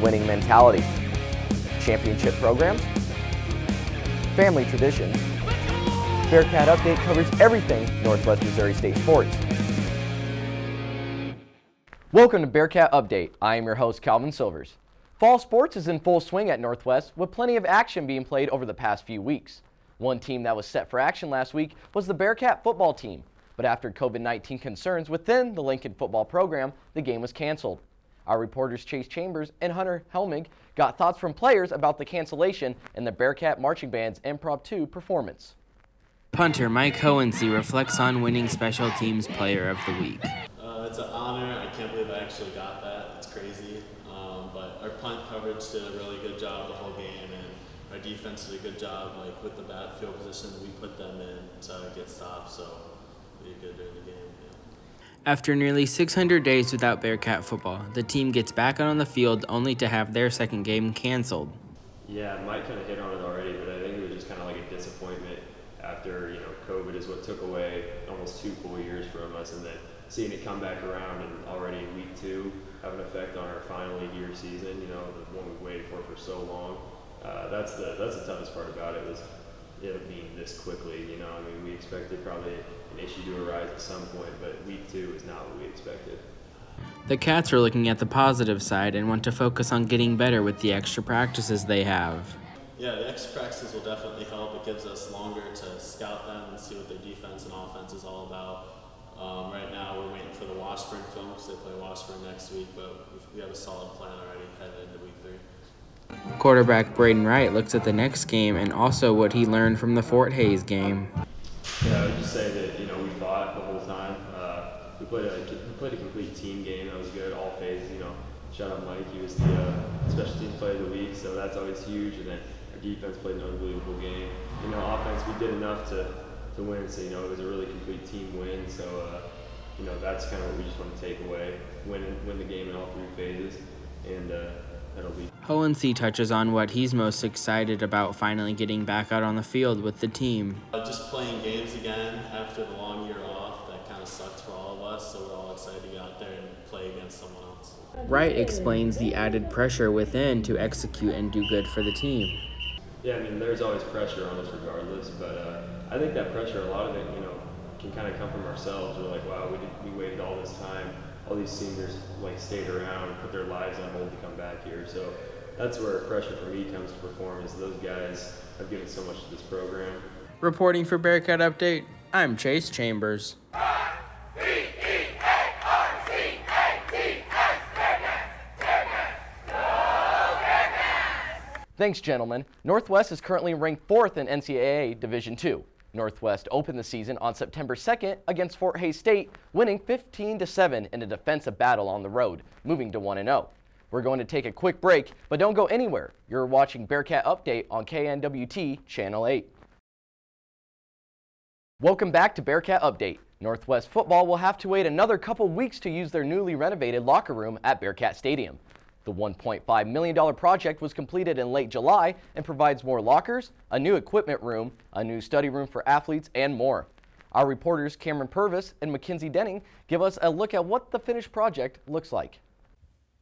winning mentality, championship programs, family tradition. Bearcat Update covers everything Northwest Missouri State sports. Welcome to Bearcat Update. I am your host, Calvin Silvers. Fall sports is in full swing at Northwest, with plenty of action being played over the past few weeks. One team that was set for action last week was the Bearcat football team, but after COVID-19 concerns within the Lampkin football program, the game was canceled. Our reporters Chase Chambers and Hunter Helmig got thoughts from players about the cancellation and the Bearcat Marching Band's Impromptu performance. Punter Mike Cohency reflects on winning Special Teams Player of the Week. It's an honor. I can't believe I actually got that. It's crazy. But our punt coverage did a really good job the whole game, and our defense did a good job, like with the bad field position that we put them in to get stopped. So we did good during the game. Yeah. After nearly 600 days without Bearcat football, the team gets back out on the field only to have their second game canceled. Yeah, Mike kind of hit on it already, but I think it was just kind of like a disappointment after, COVID is what took away almost 2 full years from us, and then seeing it come back around and already in week 2 have an effect on our final year season, the one we've waited for so long. That's the toughest part about it, was it being this quickly. We expected probably an issue to arise at some point, but week 2 is not what we expected. The Cats are looking at the positive side and want to focus on getting better with the extra practices they have. Yeah, the extra practices will definitely help. It gives us longer to scout them and see what their defense and offense is all about. Right now, we're waiting for the Washburn film because they play Washburn next week, but we have a solid plan already headed into week 3. Quarterback Braden Wright looks at the next game and also what he learned from the Fort Hays game. Yeah, I would just say that, we fought the whole time. We played a complete team game. That was good, all phases. Shout out Mike, he was the special teams player of the week, so that's always huge. And then our defense played an unbelievable game. Offense, we did enough to win, so it was a really complete team win. So that's kind of what we just want to take away: win the game in all 3 phases, and that'll be. Cohency touches on what he's most excited about finally getting back out on the field with the team. Just playing games again after the long year off. That kind of sucked for all of us, so we're all excited to get out there and play against someone else. Wright explains the added pressure within to execute and do good for the team. Yeah, there's always pressure on us regardless, but I think that pressure, a lot of it, can kind of come from ourselves. We're like, wow, we waited all this time. All these seniors stayed around, put their lives on hold to come back here. So that's where pressure for me comes to perform, is those guys have given so much to this program. Reporting for Bearcat Update, I'm Chase Chambers. Thanks, gentlemen. Northwest is currently ranked 4th in NCAA Division II. Northwest opened the season on September 2nd against Fort Hays State, winning 15-7 in a defensive battle on the road, moving to 1-0. We're going to take a quick break, but don't go anywhere. You're watching Bearcat Update on KNWT Channel 8. Welcome back to Bearcat Update. Northwest football will have to wait another couple weeks to use their newly renovated locker room at Bearcat Stadium. The $1.5 million project was completed in late July and provides more lockers, a new equipment room, a new study room for athletes, and more. Our reporters Cameron Purvis and Mackenzie Denning give us a look at what the finished project looks like.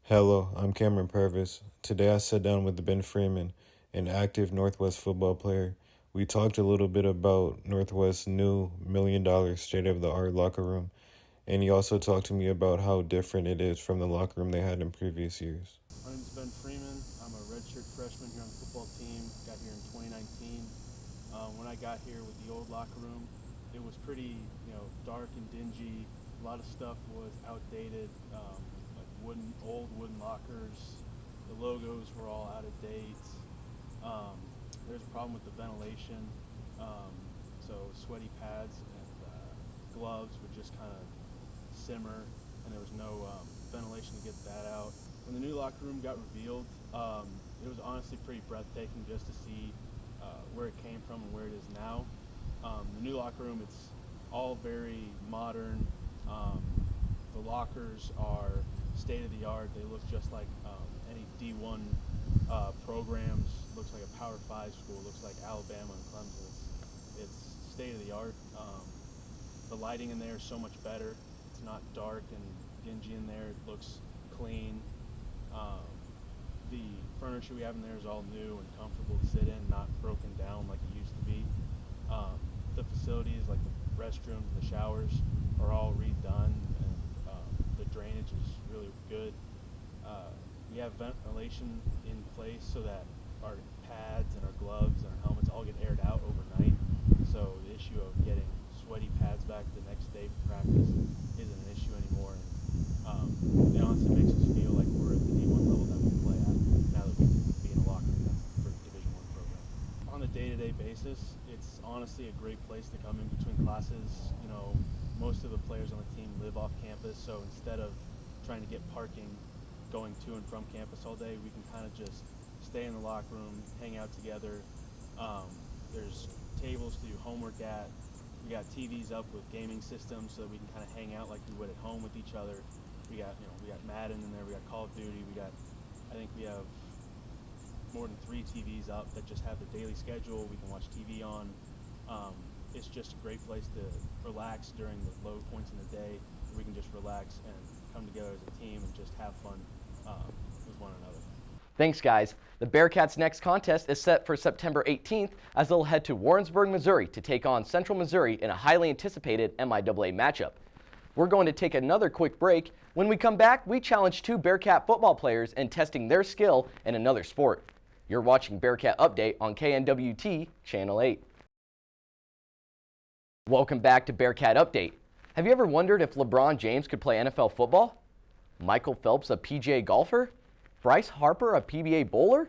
Hello, I'm Cameron Purvis. Today I sat down with Ben Freeman, an active Northwest football player. We talked a little bit about Northwest's new $1 million state-of-the-art locker room, and he also talked to me about how different it is from the locker room they had in previous years. My name is Ben Freeman. I'm a redshirt freshman here on the football team. Got here in 2019. When I got here with the old locker room, it was pretty, dark and dingy. A lot of stuff was outdated, like old wooden lockers. The logos were all out of date. There's a problem with the ventilation, so sweaty pads and gloves would just kind of simmer, and there was no ventilation to get that out. When the new locker room got revealed, it was honestly pretty breathtaking just to see where it came from and where it is now. The new locker room, it's all very modern. The lockers are state-of-the-art. They look just like any D1 programs. Looks like a Power 5 school. Looks like Alabama and Clemson. It's state-of-the-art. The lighting in there is so much better. It's not dark and dingy in there. It looks clean. the furniture we have in there is all new and comfortable to sit in, not broken down like it used to be. The facilities, like the restrooms and the showers, are all redone, and the drainage is really good. We have ventilation in place so that our pads and our gloves and our helmets all get aired out overnight. So the issue of getting sweaty pads back the next day for practice isn't an issue anymore. And it honestly makes us feel like we're at the D1 level that we play at now that we can be in a locker room for the Division I program. On a day-to-day basis, it's honestly a great place to come in between classes. You know, most of the players on the team live off campus, so instead of trying to get parking going to and from campus all day, we can kind of just stay in the locker room, hang out together. There's tables to do homework at. We got TVs up with gaming systems so that we can kind of hang out like we would at home with each other. We got Madden in there. We got Call of Duty. I think we have more than 3 TVs up that just have the daily schedule. We can watch TV on. It's just a great place to relax during the low points in the day. We can just relax and come together as a team and just have fun with one another. Thanks, guys. The Bearcats' next contest is set for September 18th as they'll head to Warrensburg, Missouri to take on Central Missouri in a highly anticipated MIAA matchup. We're going to take another quick break. When we come back, we challenge 2 Bearcat football players in testing their skill in another sport. You're watching Bearcat Update on KNWT Channel 8. Welcome back to Bearcat Update. Have you ever wondered if LeBron James could play NFL football? Michael Phelps a PGA golfer? Bryce Harper a PBA bowler?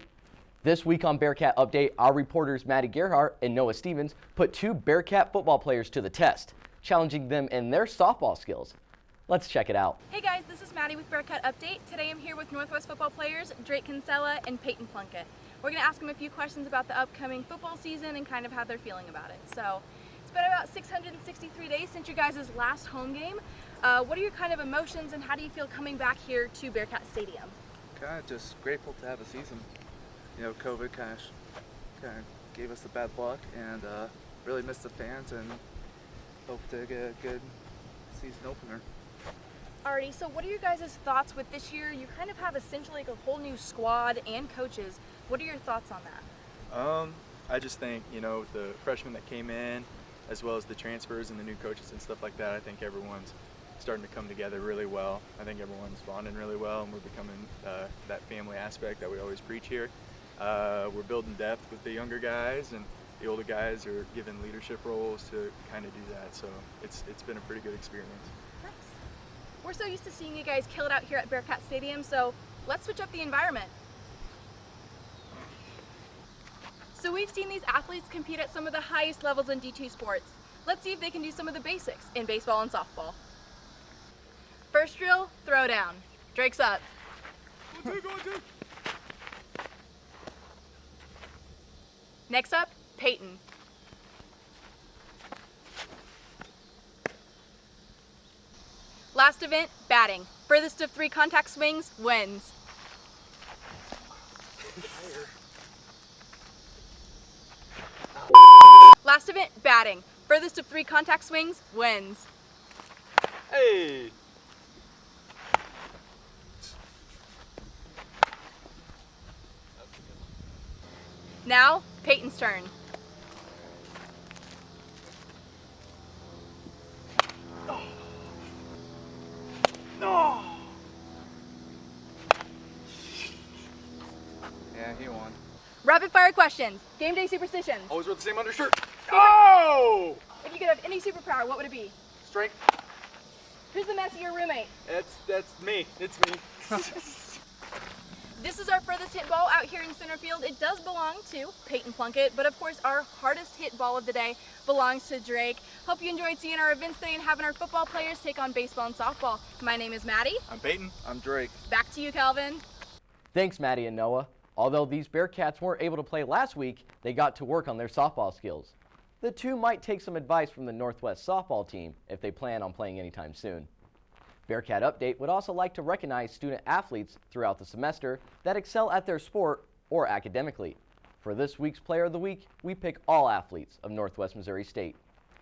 This week on Bearcat Update, our reporters Maddie Gerhart and Noah Stevens put 2 Bearcat football players to the test, challenging them in their softball skills. Let's check it out. Hey guys, this is Maddie with Bearcat Update. Today I'm here with Northwest football players Drake Kinsella and Peyton Plunkett. We're going to ask them a few questions about the upcoming football season and kind of how they're feeling about it. So, it's been about 663 days since you guys' last home game. What are your kind of emotions and how do you feel coming back here to Bearcat Stadium? Kind of just grateful to have a season. You know, COVID kind of gave us the bad luck, and really missed the fans, and hope to get a good season opener. Alrighty, so what are your guys' thoughts with this year? You kind of have essentially like a whole new squad and coaches. What are your thoughts on that? I just think, you know, the freshmen that came in, as well as the transfers and the new coaches and stuff like that, I think everyone's starting to come together really well. I think everyone's bonding really well, and we're becoming that family aspect that we always preach here. We're building depth with the younger guys, and the older guys are given leadership roles to kind of do that. So it's been a pretty good experience. Nice. We're so used to seeing you guys kill it out here at Bearcat Stadium, so let's switch up the environment. So we've seen these athletes compete at some of the highest levels in D2 sports. Let's see if they can do some of the basics in baseball and softball. First drill, throw down. Drake's up. Go two. Next up, Peyton. Last event, batting. Furthest of 3 contact swings wins. Last event, batting. Furthest of 3 contact swings wins. Hey! Now, Peyton's turn. No! Yeah, he won. Rapid fire questions. Game day superstitions. Always wear the same undershirt. Oh! If you could have any superpower, what would it be? Strength. Who's the messier roommate? That's me. It's me. This is our furthest hit ball out here in center field. It does belong to Peyton Plunkett, but of course our hardest hit ball of the day belongs to Drake. Hope you enjoyed seeing our events today and having our football players take on baseball and softball. My name is Maddie. I'm Peyton. I'm Drake. Back to you, Calvin. Thanks, Maddie and Noah. Although these Bearcats weren't able to play last week, they got to work on their softball skills. The 2 might take some advice from the Northwest softball team if they plan on playing anytime soon. Bearcat Update would also like to recognize student athletes throughout the semester that excel at their sport or academically. For this week's Player of the Week, we pick all athletes of Northwest Missouri State.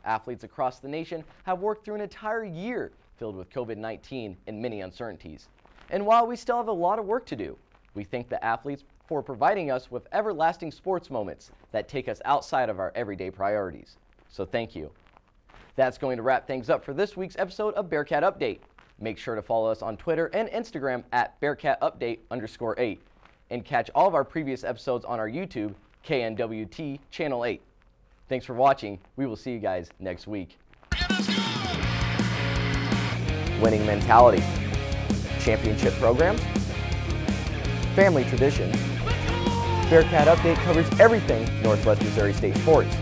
Athletes across the nation have worked through an entire year filled with COVID-19 and many uncertainties. And while we still have a lot of work to do, We thank the athletes for providing us with everlasting sports moments that take us outside of our everyday priorities. So thank you. That's going to wrap things up for this week's episode of Bearcat Update. Make sure to follow us on Twitter and Instagram at BearcatUpdate_8 and catch all of our previous episodes on our YouTube, KNWT Channel 8. Thanks for watching. We will see you guys next week. Winning mentality, championship programs, family tradition. Bearcat Update covers everything Northwest Missouri State sports.